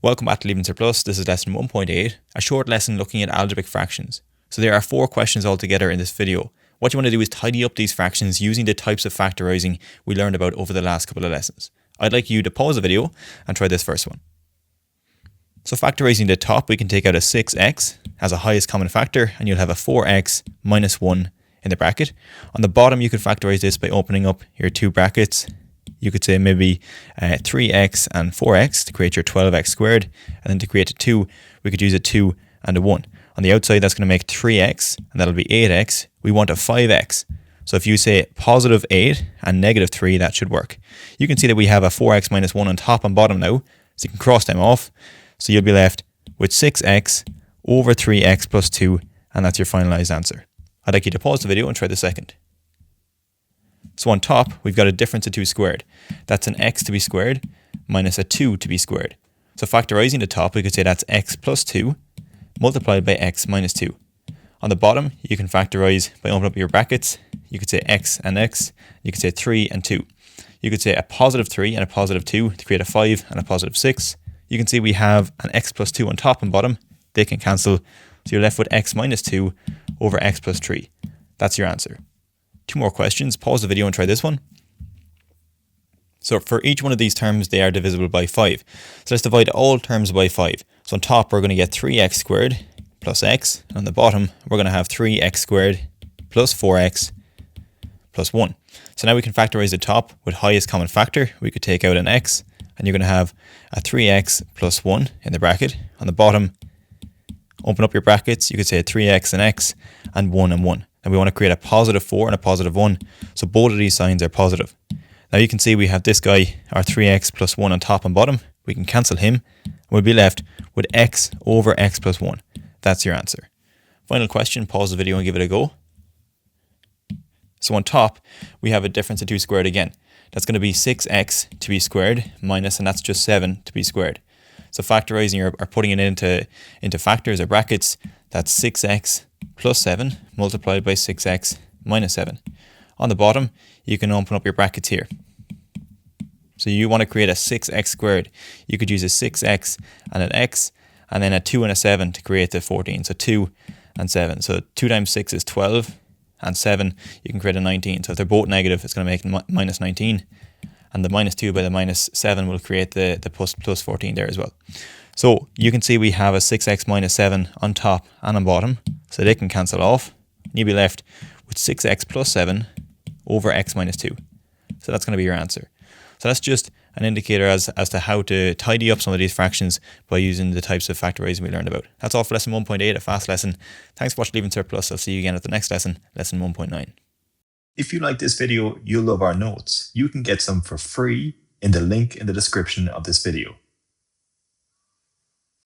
Welcome back to Leaving Cert Plus. This is lesson 1.8, a short lesson looking at algebraic fractions. So there are 4 questions altogether in this video. What you want to do is tidy up these fractions using the types of factorizing we learned about over the last couple of lessons. I'd like you to pause the video and try this first one. So factorizing the top, we can take out a 6x as a highest common factor, and you'll have a 4x minus 1 in the bracket. On the bottom, you could factorize this by opening up your 2 brackets. You could say maybe 3x and 4x to create your 12x squared. And then to create a 2, we could use a 2 and a 1. On the outside, that's going to make 3x, and that'll be 8x. We want a 5x. So if you say positive 8 and negative 3, that should work. You can see that we have a 4x minus 1 on top and bottom now, so you can cross them off. So you'll be left with 6x over 3x plus 2, and that's your finalized answer. I'd like you to pause the video and try the second. So on top, we've got a difference of 2 squared. That's an x to be squared minus a 2 to be squared. So factorizing the top, we could say that's x plus 2 multiplied by x minus 2. On the bottom, you can factorize by opening up your brackets. You could say x and x. You could say 3 and 2. You could say a positive 3 and a positive 2 to create a 5 and a positive 6. You can see we have an x plus 2 on top and bottom. They can cancel. So you're left with x minus 2 over x plus 3. That's your answer. 2 more questions. Pause the video and try this one. So for each one of these terms, they are divisible by 5. So let's divide all terms by 5. So on top, we're going to get 3x squared plus x. And on the bottom, we're going to have 3x squared plus 4x plus 1. So now we can factorize the top with highest common factor. We could take out an x, and you're going to have a 3x plus 1 in the bracket. On the bottom, open up your brackets. You could say 3x and x and 1 and 1. And we want to create a positive 4 and a positive 1. So both of these signs are positive. Now you can see we have this guy, our 3x plus 1 on top and bottom. We can cancel him. And we'll be left with x over x plus 1. That's your answer. Final question, pause the video and give it a go. So on top, we have a difference of 2 squared again. That's going to be 6x to be squared minus, and that's just 7 to be squared. So factorizing or putting it into factors or brackets, that's 6x plus 7 multiplied by 6x minus 7. On the bottom, you can open up your brackets here. So you want to create a 6x squared. You could use a 6x and an x, and then a 2 and a 7 to create the 14. So 2 and 7. So 2 times 6 is 12, and 7, you can create a 19. So if they're both negative, it's going to make minus 19. And the minus 2 by the minus 7 will create the plus 14 there as well. So you can see we have a 6x minus 7 on top and on bottom. So they can cancel off. And you'll be left with 6x plus 7 over x minus 2. So that's going to be your answer. So that's just an indicator as to how to tidy up some of these fractions by using the types of factorizing we learned about. That's all for lesson 1.8, a fast lesson. Thanks for watching Leaving Cert Plus. I'll see you again at the next lesson, lesson 1.9. If you like this video, you'll love our notes. You can get some for free in the link in the description of this video.